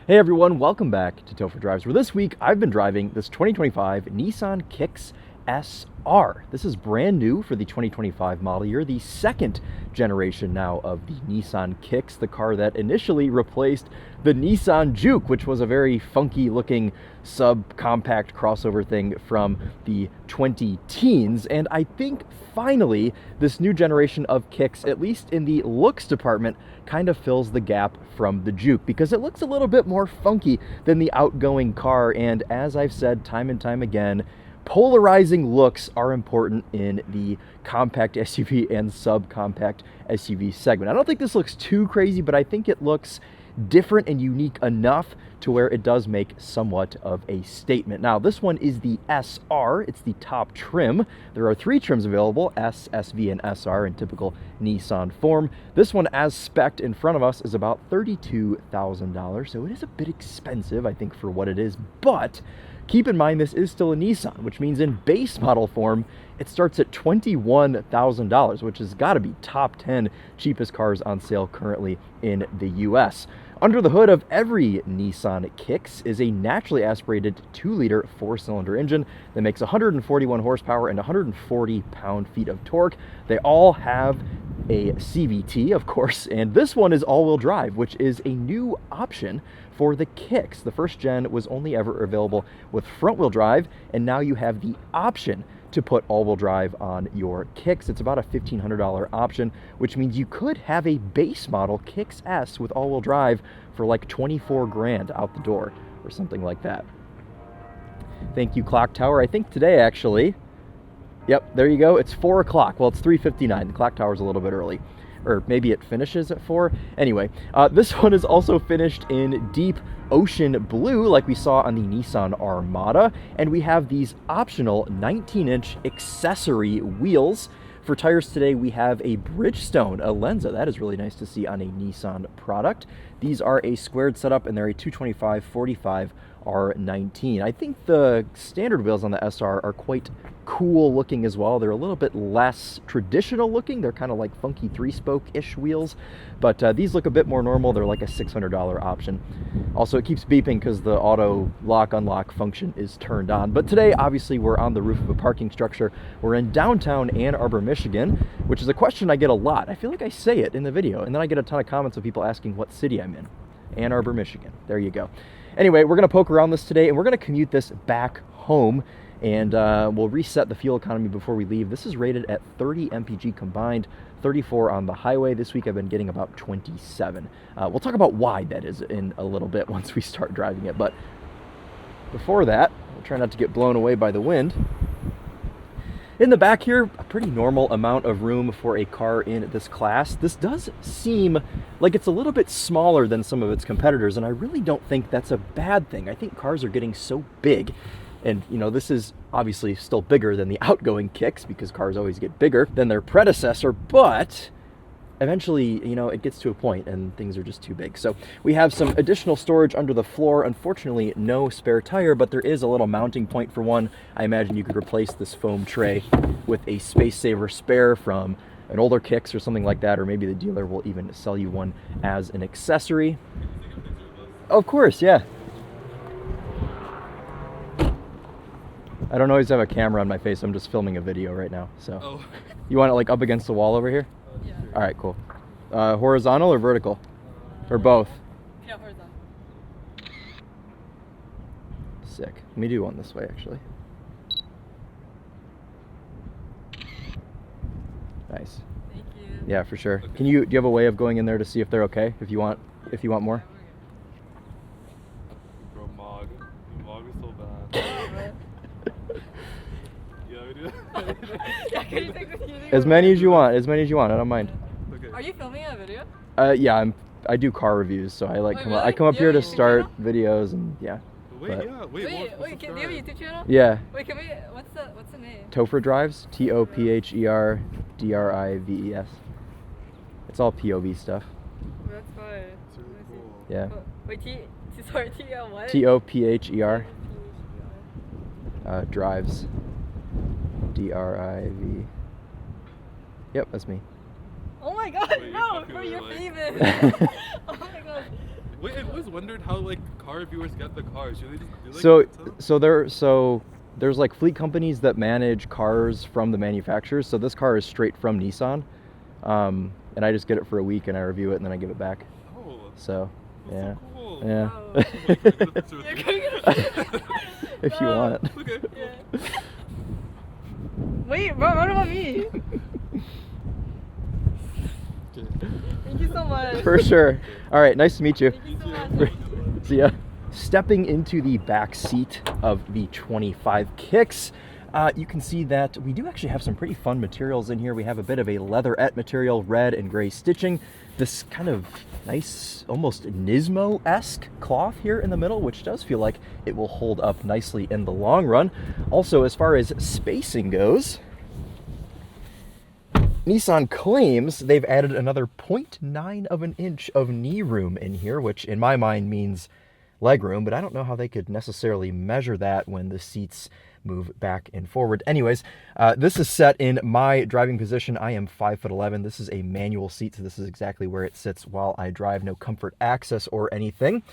Hey everyone, welcome back to Topher Drives, where this week I've been driving this 2025 Nissan Kicks SR. This is brand new for the 2025 model year, the second generation now of the Nissan Kicks, the car that initially replaced the Nissan Juke, which was a very funky looking subcompact crossover thing from the 2010s. And I think finally this new generation of Kicks, at least in the looks department, kind of fills the gap from the Juke, because it looks a little bit more funky than the outgoing car. And as I've said time and time again, polarizing looks are important in the compact SUV and subcompact SUV segment. I don't think this looks too crazy, but I think it looks different and unique enough to where it does make somewhat of a statement. Now, this one is the SR. It's the top trim. There are three trims available: S, SV, and SR in typical Nissan form. This one, as spec'd in front of us, is about $32,000, so it is a bit expensive, I think, for what it is. But keep in mind, this is still a Nissan, which means in base model form, it starts at $21,000, which has got to be top 10 cheapest cars on sale currently in the US. Under the hood of every Nissan Kicks is a naturally aspirated 2-liter 4-cylinder engine that makes 141 horsepower and 140 pound-feet of torque. They all have a CVT, of course, and this one is all-wheel drive, which is a new option for the Kicks. The first gen was only ever available with front-wheel drive, and now you have the option to put all-wheel drive on your Kicks. It's about a $1,500 option, which means you could have a base model Kicks S with all-wheel drive for like 24 grand out the door or something like that. Thank you, Clock Tower. I think today, actually, yep, there you go. It's 4 o'clock. Well, it's 3:59. The Clock Tower's a little bit early. Or maybe it finishes at 4. Anyway, this one is also finished in deep ocean blue, like we saw on the Nissan Armada. And we have these optional 19-inch accessory wheels. For tires today, we have a Bridgestone Alenza. That is really nice to see on a Nissan product. These are a squared setup, and they're a 225/45 R19. I think the standard wheels on the SR are quite cool looking as well. They're a little bit less traditional looking. They're kind of like funky 3-spoke-ish wheels, but these look a bit more normal. They're like a $600 option. Also, it keeps beeping because the auto lock unlock function is turned on. But today, obviously, we're on the roof of a parking structure. We're in downtown Ann Arbor, Michigan, which is a question I get a lot. I feel like I say it in the video, and then I get a ton of comments of people asking what city I'm in. Ann Arbor, Michigan. There you go. Anyway, we're going to poke around this today, and we're going to commute this back home, and we'll reset the fuel economy before we leave. This is rated at 30 MPG combined, 34 on the highway. This week I've been getting about 27. We'll talk about why that is in a little bit once we start driving it, but before that, we'll try not to get blown away by the wind. In the back here, a pretty normal amount of room for a car in this class. This does seem like it's a little bit smaller than some of its competitors, and I really don't think that's a bad thing. I think cars are getting so big, and you know, this is obviously still bigger than the outgoing Kicks because cars always get bigger than their predecessor, but eventually, you know, it gets to a point and things are just too big. So we have some additional storage under the floor. Unfortunately, no spare tire, but there is a little mounting point for one. I imagine you could replace this foam tray with a space saver spare from an older Kicks or something like that, or maybe the dealer will even sell you one as an accessory. Of course, yeah. I don't always have a camera on my face. I'm just filming a video right now. So, oh. You want it like up against the wall over here? Yeah. All right, cool. Horizontal or vertical? Or both? Yeah, horizontal. Sick. Let me do one this way, actually. Nice. Thank you. Yeah, for sure. Okay. Do you have a way of going in there to see if they're okay? If you want more? Bro, Mog is so bad. Yeah, we do. Yeah, can you take this? As many as you want. I don't mind. Okay. Are you filming a video? Yeah, I do car reviews, so I like I come up here to start videos, and yeah. Wait, do you have a YouTube channel? Yeah. Wait, what's the name? Topher Drives, TOPHER DRIVES. It's all POV stuff. That's fine. Cool. Yeah. Oh, wait, sorry, what? TOPHER Drives. DRIV. Yep, that's me. Oh my god, Wait, no, bro, you're famous. Oh my god. Wait, I always wondered how like car reviewers get the cars. Do they just do, like, So it themselves? there's like fleet companies that manage cars from the manufacturers. So this car is straight from Nissan, and I just get it for a week and I review it and then I give it back. Oh, So that's yeah, so cool. yeah. Oh. Can I get a picture with Yeah, you? can I get a picture? If you want. Okay. Cool. Yeah. Wait, what about me? Okay. Thank you so much. For sure. All right, nice to meet you. Thank you so Yeah. much. See ya. Stepping into the back seat of the 25 Kicks, you can see that we do actually have some pretty fun materials in here. We have a bit of a leatherette material, red and gray stitching, this kind of nice, almost Nismo-esque cloth here in the middle, which does feel like it will hold up nicely in the long run. Also, as far as spacing goes, Nissan claims they've added another 0.9 of an inch of knee room in here, which in my mind means leg room, but I don't know how they could necessarily measure that when the seats move back and forward. Anyways, this is set in my driving position. I am 5'11". This is a manual seat, so this is exactly where it sits while I drive. No comfort access or anything.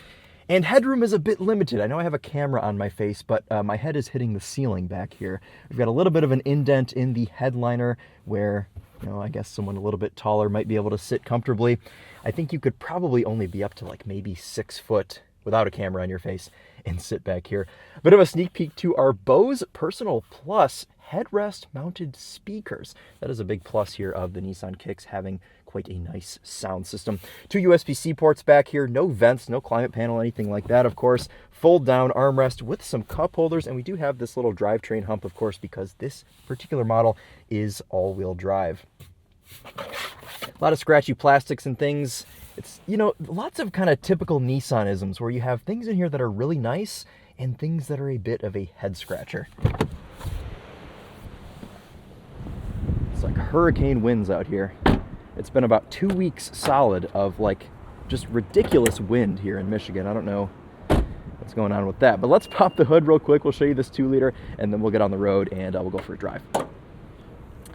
And headroom is a bit limited. I know I have a camera on my face, but my head is hitting the ceiling back here. We've got a little bit of an indent in the headliner where, you know, I guess someone a little bit taller might be able to sit comfortably. I think you could probably only be up to like maybe 6 foot without a camera on your face and sit back here. A bit of a sneak peek to our Bose Personal Plus headrest mounted speakers. That is a big plus here of the Nissan Kicks, having quite a nice sound system. 2 USB-C ports back here, no vents, no climate panel, anything like that, of course. Fold down armrest with some cup holders, and we do have this little drivetrain hump, of course, because this particular model is all-wheel drive. A lot of scratchy plastics and things. It's, you know, lots of kind of typical Nissan-isms where you have things in here that are really nice and things that are a bit of a head scratcher. It's like hurricane winds out here. It's been about 2 weeks solid of like just ridiculous wind here in Michigan. I don't know what's going on with that, but let's pop the hood real quick. We'll show you this 2-liter and then we'll get on the road and we'll go for a drive.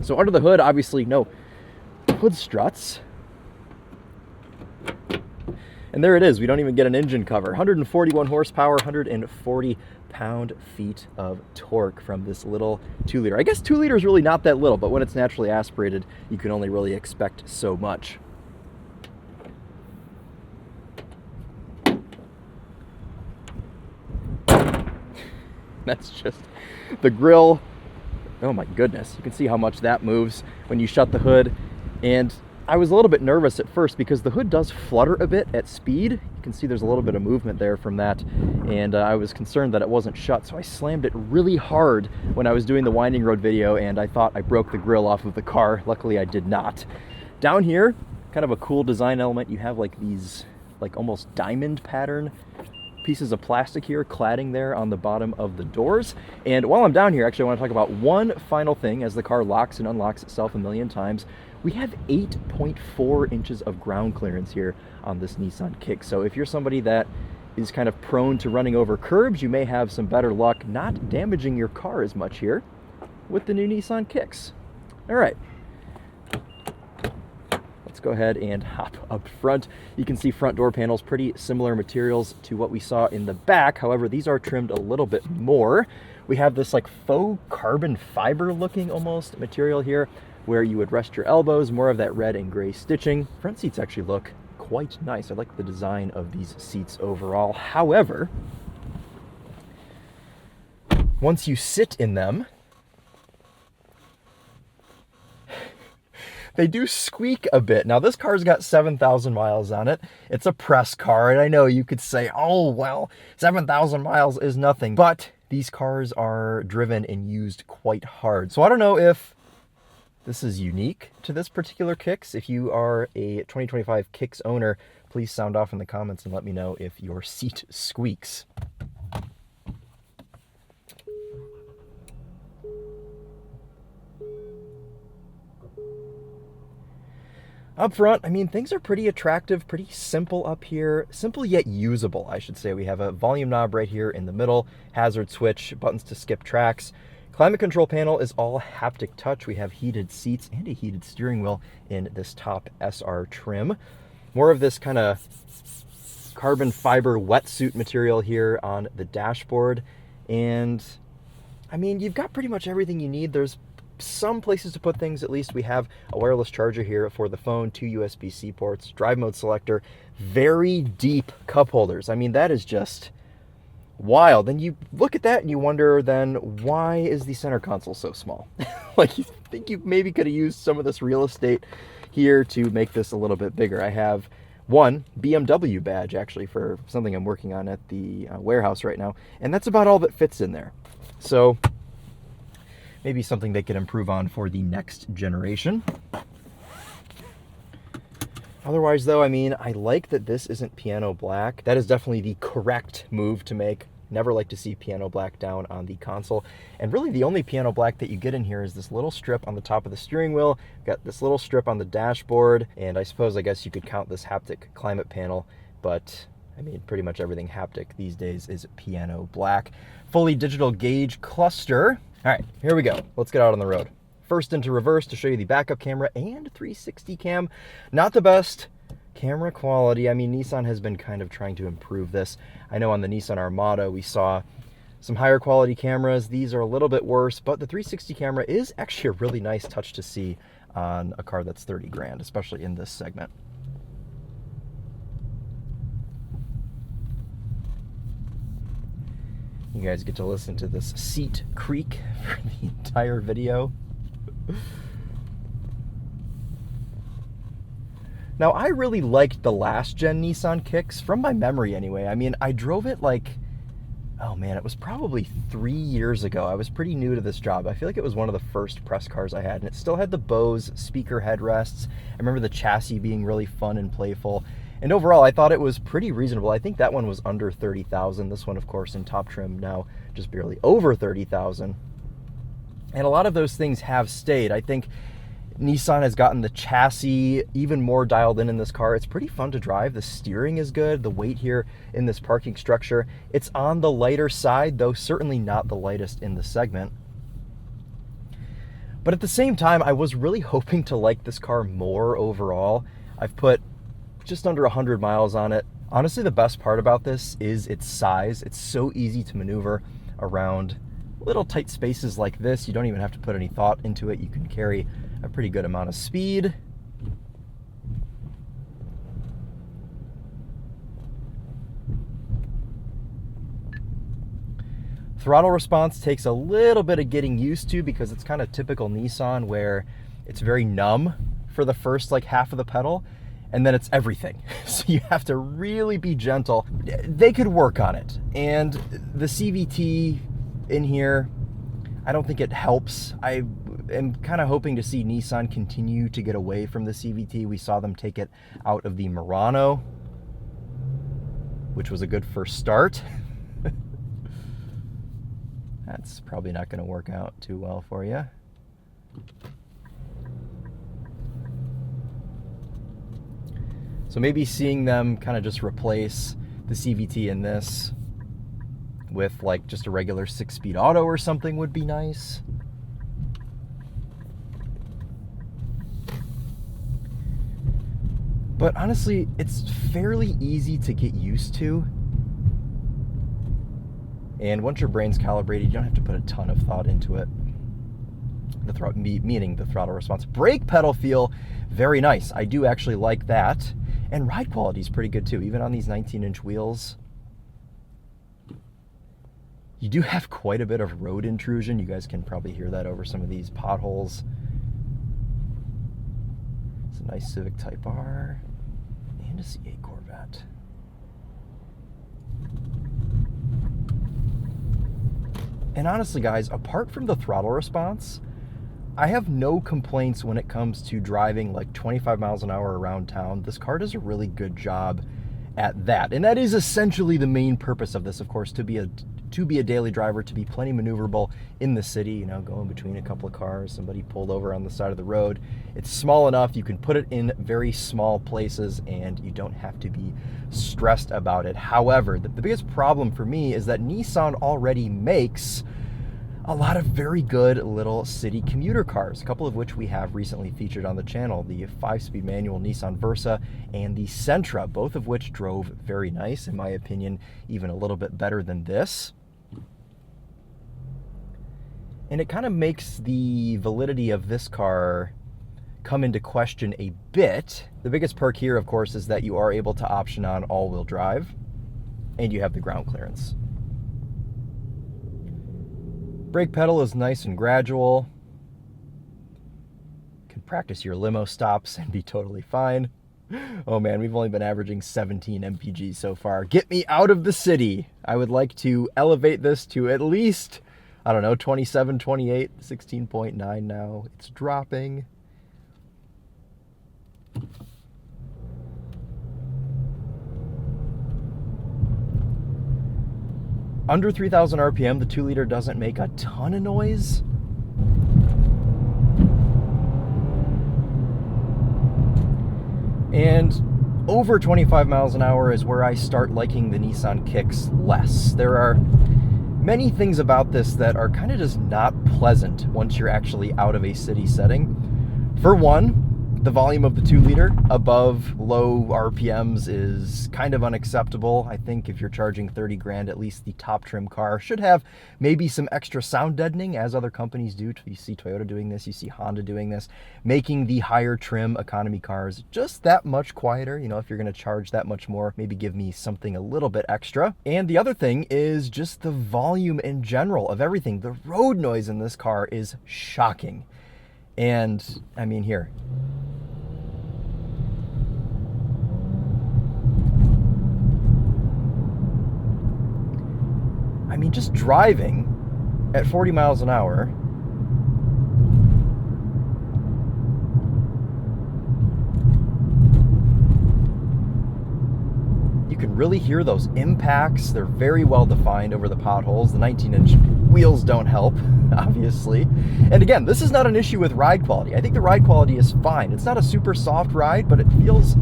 So under the hood, obviously no hood struts. And there it is. We don't even get an engine cover. 141 horsepower, 140 pound-feet of torque from this little 2-liter. I guess 2 liter is really not that little, but when it's naturally aspirated, you can only really expect so much. That's just the grill. Oh my goodness. You can see how much that moves when you shut the hood. And I was a little bit nervous at first because the hood does flutter a bit at speed. You can see there's a little bit of movement there from that, and I was concerned that it wasn't shut, so I slammed it really hard when I was doing the winding road video, and I thought I broke the grill off of the car. Luckily I did not. Down here, kind of a cool design element, you have like these like almost diamond pattern pieces of plastic here cladding there on the bottom of the doors. And while I'm down here, actually I want to talk about one final thing as the car locks and unlocks itself a million times. We have 8.4 inches of ground clearance here on this Nissan Kicks. So if you're somebody that is kind of prone to running over curbs, you may have some better luck not damaging your car as much here with the new Nissan Kicks. All right. Let's go ahead and hop up front. You can see front door panels, pretty similar materials to what we saw in the back. However, these are trimmed a little bit more. We have this like faux carbon fiber looking almost material here where you would rest your elbows, more of that red and gray stitching. Front seats actually look quite nice. I like the design of these seats overall. However, once you sit in them, they do squeak a bit. Now this car's got 7,000 miles on it. It's a press car, and I know you could say, oh, well, 7,000 miles is nothing, but these cars are driven and used quite hard. So I don't know if this is unique to this particular Kicks. If you are a 2025 Kicks owner, please sound off in the comments and let me know if your seat squeaks. Up front, I mean, things are pretty attractive, pretty simple up here. Simple yet usable, I should say. We have a volume knob right here in the middle, hazard switch, buttons to skip tracks. Climate control panel is all haptic touch. We have heated seats and a heated steering wheel in this top SR trim. More of this kind of carbon fiber wetsuit material here on the dashboard. And I mean, you've got pretty much everything you need. There's some places to put things. At least we have a wireless charger here for the phone, 2 USB-C ports, drive mode selector, very deep cup holders. I mean, that is just wild. And you look at that and you wonder then, why is the center console so small? Like, you think you maybe could have used some of this real estate here to make this a little bit bigger. I have one BMW badge actually for something I'm working on at the warehouse right now, and that's about all that fits in there. So maybe something they could improve on for the next generation. Otherwise though, I mean, I like that this isn't piano black. That is definitely the correct move to make. Never like to see piano black down on the console. And really the only piano black that you get in here is this little strip on the top of the steering wheel. Got this little strip on the dashboard, and I guess you could count this haptic climate panel, but I mean, pretty much everything haptic these days is piano black. Fully digital gauge cluster. All right, here we go. Let's get out on the road. First into reverse to show you the backup camera and 360 cam. Not the best camera quality. I mean, Nissan has been kind of trying to improve this. I know on the Nissan Armada, we saw some higher quality cameras. These are a little bit worse, but the 360 camera is actually a really nice touch to see on a car that's 30 grand, especially in this segment. You guys get to listen to this seat creak for the entire video. Now, I really liked the last gen Nissan Kicks, from my memory anyway. I mean, I drove it like, oh man, it was probably 3 years ago. I was pretty new to this job. I feel like it was one of the first press cars I had, and it still had the Bose speaker headrests. I remember the chassis being really fun and playful. And overall, I thought it was pretty reasonable. I think that one was under 30,000. This one, of course, in top trim now just barely over 30,000. And a lot of those things have stayed. I think Nissan has gotten the chassis even more dialed in this car. It's pretty fun to drive. The steering is good. The weight here in this parking structure, it's on the lighter side, though certainly not the lightest in the segment. But at the same time, I was really hoping to like this car more overall. I've put just under 100 miles on it. Honestly, the best part about this is its size. It's so easy to maneuver around little tight spaces like this. You don't even have to put any thought into it. You can carry a pretty good amount of speed. Throttle response takes a little bit of getting used to because it's kind of typical Nissan where it's very numb for the first like half of the pedal, and then it's everything. So you have to really be gentle. They could work on it. And the CVT in here, I don't think it helps. I am kind of hoping to see Nissan continue to get away from the CVT. We saw them take it out of the Murano, which was a good first start. That's probably not going to work out too well for you. So maybe seeing them kind of just replace the CVT in this with like just a regular 6-speed auto or something would be nice. But honestly, it's fairly easy to get used to. And once your brain's calibrated, you don't have to put a ton of thought into it. Meaning the throttle response. Brake pedal feel very nice. I do actually like that. And ride quality is pretty good too, even on these 19-inch wheels. You do have quite a bit of road intrusion. You guys can probably hear that over some of these potholes. It's a nice Civic Type R and a C8 Corvette. And honestly, guys, apart from the throttle response, I have no complaints when it comes to driving like 25 miles an hour around town. This car does a really good job at that. And that is essentially the main purpose of this, of course, to be a daily driver, to be plenty maneuverable in the city, you know, going between a couple of cars, somebody pulled over on the side of the road. It's small enough, you can put it in very small places and you don't have to be stressed about it. However, the biggest problem for me is that Nissan already makes a lot of very good little city commuter cars, a couple of which we have recently featured on the channel, the 5-speed manual Nissan Versa and the Sentra, both of which drove very nice, in my opinion, even a little bit better than this. And it kind of makes the validity of this car come into question a bit. The biggest perk here, of course, is that you are able to option on all-wheel drive, and you have the ground clearance. Brake pedal is nice and gradual. You can practice your limo stops and be totally fine. Oh man, we've only been averaging 17 MPG so far. Get me out of the city. I would like to elevate this to at least, I don't know, 27, 28, 16.9 now. It's dropping. Under 3,000 RPM, the 2-liter doesn't make a ton of noise. And over 25 miles an hour is where I start liking the Nissan Kicks less. There are many things about this that are kind of just not pleasant once you're actually out of a city setting. For one, the volume of the 2-liter above low RPMs is kind of unacceptable. I think if you're charging 30 grand, at least the top trim car should have maybe some extra sound deadening, as other companies do. You see Toyota doing this, you see Honda doing this, making the higher trim economy cars just that much quieter. You know, if you're going to charge that much more, maybe give me something a little bit extra. And the other thing is just the volume in general of everything. The road noise in this car is shocking. And I mean, here. I mean, just driving at 40 miles an hour, you can really hear those impacts. They're very well defined over the potholes. The 19-inch wheels don't help, obviously. And again, this is not an issue with ride quality. I think the ride quality is fine. It's not a super soft ride, but it feels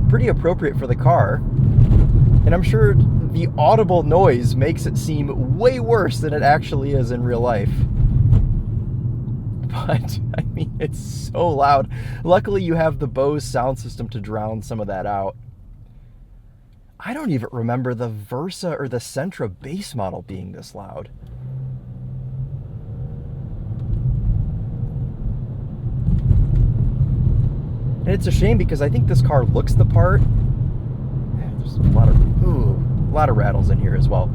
pretty appropriate for the car. And I'm sure the audible noise makes it seem way worse than it actually is in real life. But, I mean, it's so loud. Luckily, you have the Bose sound system to drown some of that out. I don't even remember the Versa or the Sentra base model being this loud. And it's a shame because I think this car looks the part. There's a lot of rattles in here as well.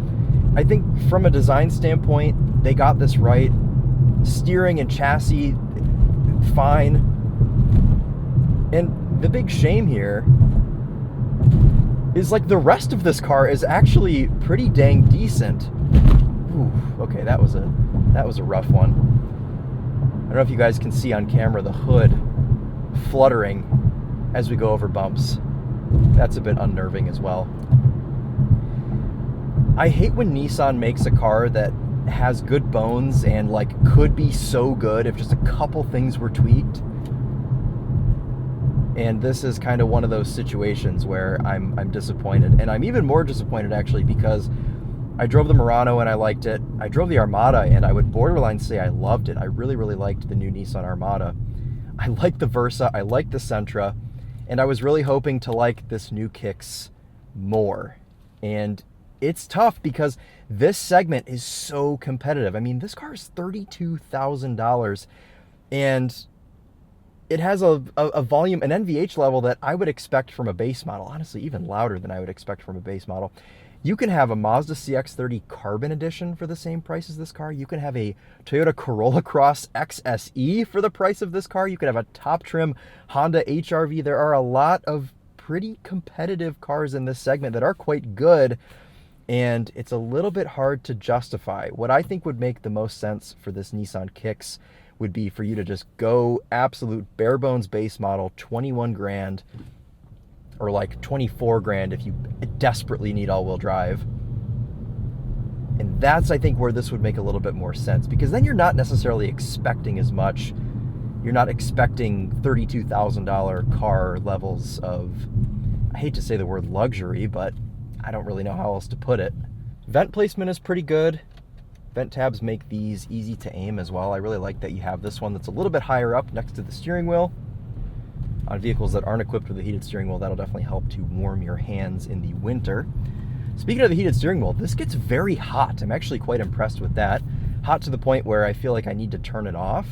I think from a design standpoint, they got this right. Steering and chassis, fine. And the big shame here is like the rest of this car is actually pretty dang decent. Ooh, okay, that was a rough one. I don't know if you guys can see on camera the hood fluttering as we go over bumps. That's a bit unnerving as well. I hate when Nissan makes a car that has good bones and like could be so good if just a couple things were tweaked. And this is kind of one of those situations where I'm disappointed. And I'm even more disappointed actually because I drove the Murano and I liked it. I drove the Armada and I would borderline say I loved it. I really, really liked the new Nissan Armada. I liked the Versa, I liked the Sentra, and I was really hoping to like this new Kicks more. And it's tough because this segment is so competitive. I mean, this car is $32,000 and it has a volume, an NVH level that I would expect from a base model. Honestly, even louder than I would expect from a base model. You can have a Mazda CX-30 Carbon Edition for the same price as this car. You can have a Toyota Corolla Cross XSE for the price of this car. You could have a top trim Honda HR-V. There are a lot of pretty competitive cars in this segment that are quite good, and it's a little bit hard to justify. What I think would make the most sense for this Nissan Kicks would be for you to just go absolute bare bones base model, 21 grand, or like 24 grand if you desperately need all-wheel drive. And that's, I think, where this would make a little bit more sense, because then you're not necessarily expecting as much. You're not expecting $32,000 car levels of, I hate to say the word luxury, but I don't really know how else to put it. Vent placement is pretty good. Vent tabs make these easy to aim as well. I really like that you have this one that's a little bit higher up next to the steering wheel. On vehicles that aren't equipped with a heated steering wheel, that'll definitely help to warm your hands in the winter. Speaking of the heated steering wheel, this gets very hot. I'm actually quite impressed with that. Hot to the point where I feel like I need to turn it off.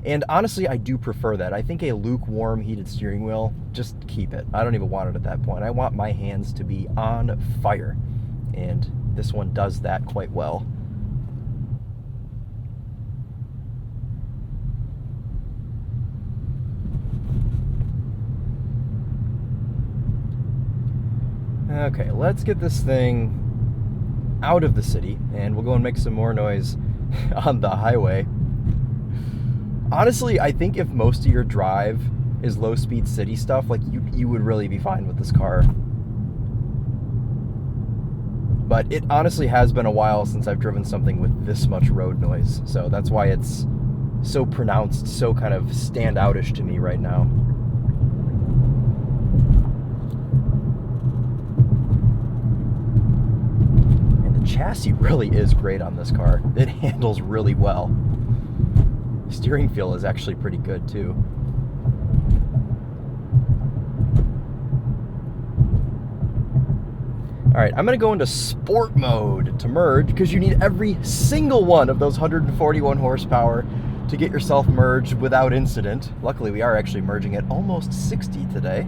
And honestly, I do prefer that. I think a lukewarm heated steering wheel, just keep it. I don't even want it at that point. I want my hands to be on fire. And this one does that quite well. Okay, let's get this thing out of the city, and we'll go and make some more noise on the highway. Honestly, I think if most of your drive is low-speed city stuff, like you would really be fine with this car. But it honestly has been a while since I've driven something with this much road noise, so that's why it's so pronounced, so kind of standoutish to me right now. Chassis really is great on this car. It handles really well. Steering feel is actually pretty good too. All right, I'm gonna go into sport mode to merge because you need every single one of those 141 horsepower to get yourself merged without incident. Luckily, we are actually merging at almost 60 today.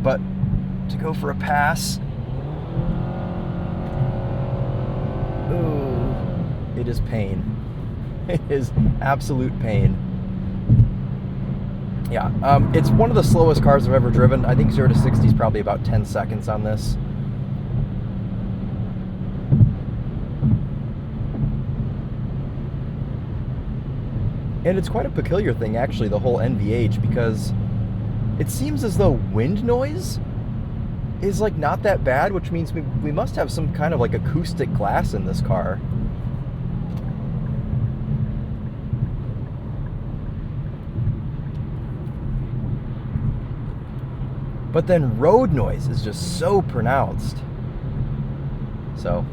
But to go for a pass, ooh, it is pain. It is absolute pain. Yeah, it's one of the slowest cars I've ever driven. I think 0 to 60 is probably about 10 seconds on this. And it's quite a peculiar thing, actually, the whole NVH, because it seems as though wind noise is like not that bad, which means we must have some kind of like acoustic glass in this car. But then road noise is just so pronounced. So,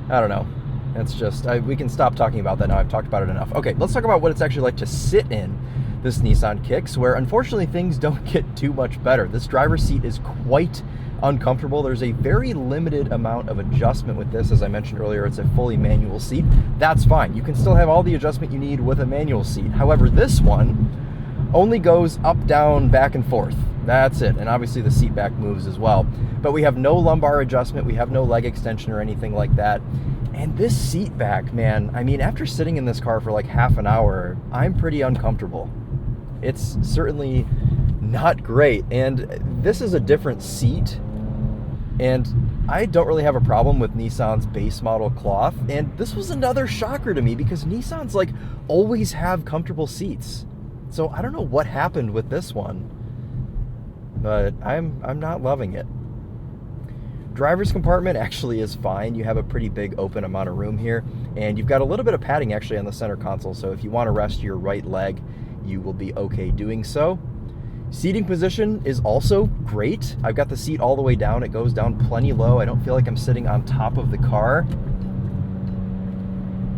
I don't know. It's just, we can stop talking about that now. I've talked about it enough. Okay, let's talk about what it's actually like to sit in this Nissan Kicks, where unfortunately things don't get too much better. This driver's seat is quite uncomfortable. There's a very limited amount of adjustment with this. As I mentioned earlier, it's a fully manual seat. That's fine. You can still have all the adjustment you need with a manual seat. However, this one only goes up, down, back, and forth. That's it. And obviously the seat back moves as well. But we have no lumbar adjustment. We have no leg extension or anything like that. And this seat back, man, I mean, after sitting in this car for like half an hour, I'm pretty uncomfortable. It's certainly not great. And this is a different seat. And I don't really have a problem with Nissan's base model cloth. And this was another shocker to me because Nissans like always have comfortable seats. So I don't know what happened with this one, but I'm not loving it. Driver's compartment actually is fine. You have a pretty big open amount of room here, and you've got a little bit of padding actually on the center console. So if you want to rest your right leg, you will be okay doing so. Seating position is also great. I've got the seat all the way down. It goes down plenty low. I don't feel like I'm sitting on top of the car.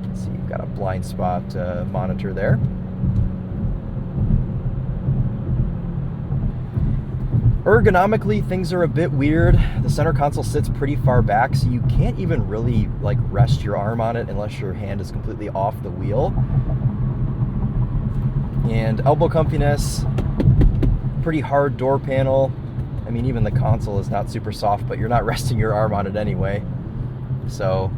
Let's see, you've got a blind spot monitor there. Ergonomically, things are a bit weird. The center console sits pretty far back, so you can't even really like rest your arm on it unless your hand is completely off the wheel. And elbow comfiness, pretty hard door panel. I mean, even the console is not super soft, but you're not resting your arm on it anyway. So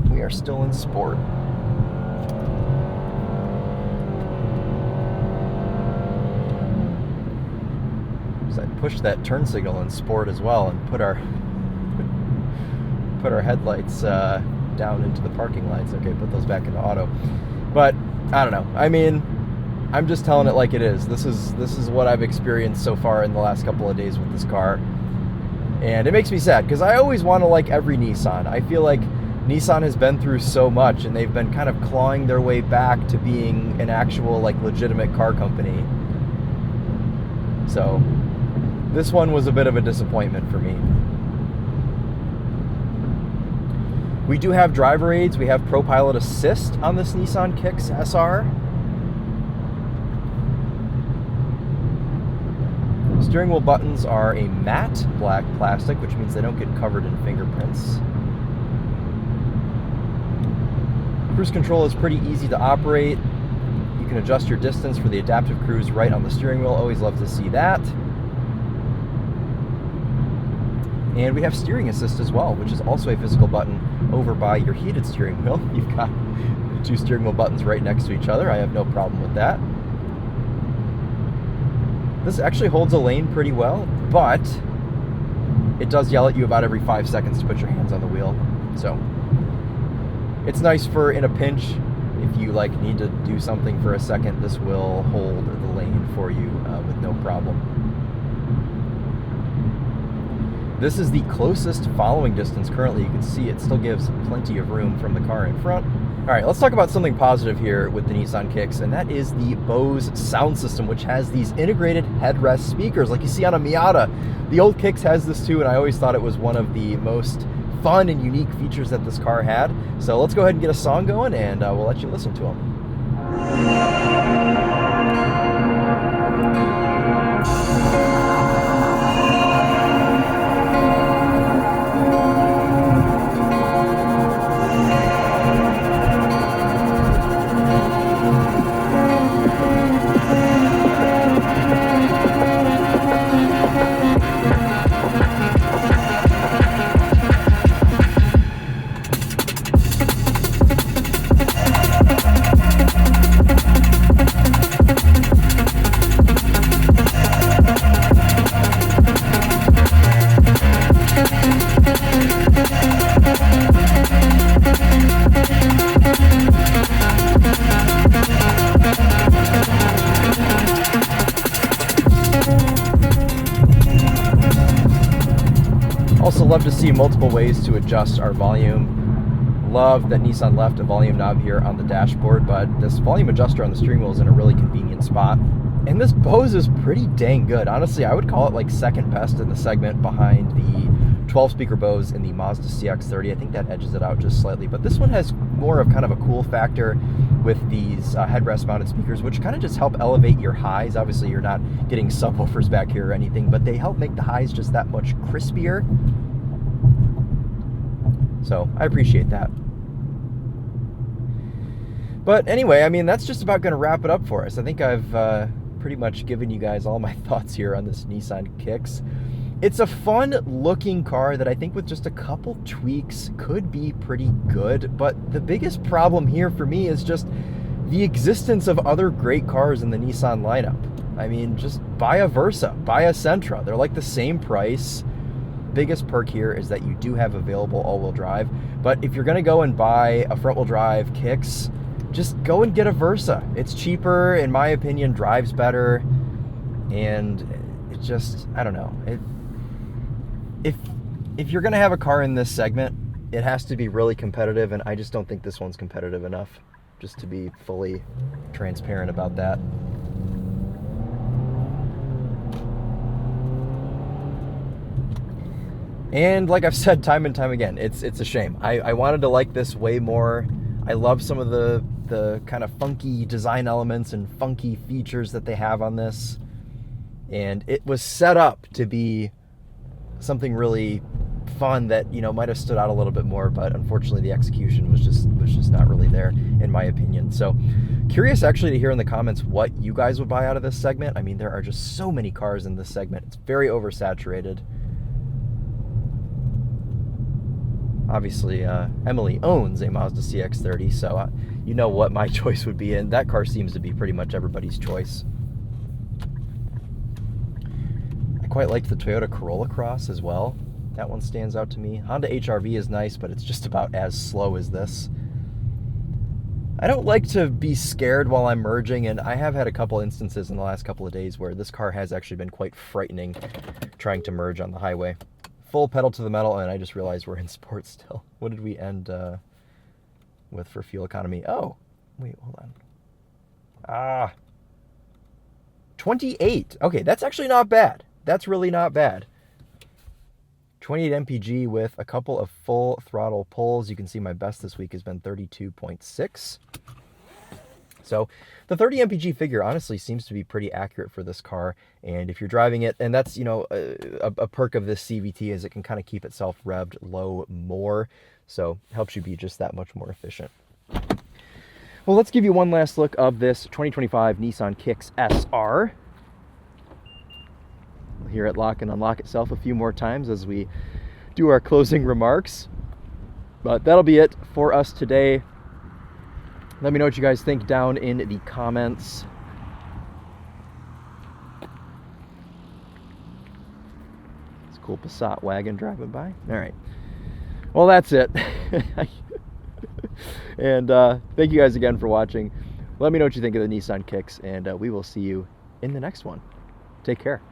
we are still in sport. I pushed that turn signal in sport as well and put our headlights down into the parking lights. Okay, put those back into auto. But I don't know. I mean, I'm just telling it like it is. This is what I've experienced so far in the last couple of days with this car. And it makes me sad because I always want to like every Nissan. I feel like Nissan has been through so much and they've been kind of clawing their way back to being an actual like legitimate car company. So this one was a bit of a disappointment for me. We do have driver aids. We have ProPilot Assist on this Nissan Kicks SR. Steering wheel buttons are a matte black plastic, which means they don't get covered in fingerprints. Cruise control is pretty easy to operate. You can adjust your distance for the adaptive cruise right on the steering wheel. Always love to see that. And we have steering assist as well, which is also a physical button over by your heated steering wheel. You've got two steering wheel buttons right next to each other. I have no problem with that. This actually holds a lane pretty well, but it does yell at you about every 5 seconds to put your hands on the wheel. So it's nice for in a pinch. If you need to do something for a second, this will hold the lane for you with no problem. This is the closest following distance currently. You can see it still gives plenty of room from the car in front. All right, let's talk about something positive here with the Nissan Kicks, and that is the Bose sound system, which has these integrated headrest speakers like you see on a Miata. The old Kicks has this too, and I always thought it was one of the most fun and unique features that this car had. So let's go ahead and get a song going, and we'll let you listen to them. Also love to see multiple ways to adjust our volume. Love that Nissan left a volume knob here on the dashboard, but this volume adjuster on the steering wheel is in a really convenient spot. And this Bose is pretty dang good. Honestly, I would call it second best in the segment behind the 12-speaker Bose in the Mazda CX-30. I think that edges it out just slightly, but this one has more of kind of a cool factor with these headrest mounted speakers, which kind of just help elevate your highs. Obviously, you're not getting subwoofers back here or anything, but they help make the highs just that much crispier. So I appreciate that. But anyway, I mean, that's just about going to wrap it up for us. I think I've pretty much given you guys all my thoughts here on this Nissan Kicks. It's a fun looking car that I think with just a couple tweaks could be pretty good, but the biggest problem here for me is just the existence of other great cars in the Nissan lineup. I mean, just buy a Versa, buy a Sentra. They're like the same price. Biggest perk here is that you do have available all-wheel drive, but if you're going to go and buy a front-wheel drive Kicks, just go and get a Versa. It's cheaper, in my opinion, drives better, and it just, I don't know. If you're going to have a car in this segment, it has to be really competitive, and I just don't think this one's competitive enough, just to be fully transparent about that. And like I've said time and time again, it's a shame. I wanted to like this way more. I love some of the kind of funky design elements and funky features that they have on this. And it was set up to be something really fun that, you know, might have stood out a little bit more, but unfortunately the execution was just not really there, in my opinion. So curious actually to hear in the comments what you guys would buy out of this segment. I mean, there are just so many cars in this segment. It's very oversaturated. Obviously, Emily owns a Mazda CX-30, so you know what my choice would be, and that car seems to be pretty much everybody's choice. I quite liked the Toyota Corolla Cross as well. That one stands out to me. Honda HR-V is nice, but it's just about as slow as this. I don't like to be scared while I'm merging, and I have had a couple instances in the last couple of days where this car has actually been quite frightening trying to merge on the highway. Full pedal to the metal, and I just realized we're in sport still. What did we end with for fuel economy? Oh, wait, hold on. 28. Okay, that's actually not bad. That's really not bad. 28 MPG with a couple of full throttle pulls. You can see my best this week has been 32.6. So the 30 MPG figure honestly seems to be pretty accurate for this car. And if you're driving it, and that's, you know, a perk of this CVT is it can kind of keep itself revved low more. So it helps you be just that much more efficient. Well, let's give you one last look of this 2025 Nissan Kicks SR. We'll hear it lock and unlock itself a few more times as we do our closing remarks. But that'll be it for us today. Let me know what you guys think down in the comments. It's a cool Passat wagon driving by. All right. Well, that's it. And thank you guys again for watching. Let me know what you think of the Nissan Kicks, and we will see you in the next one. Take care.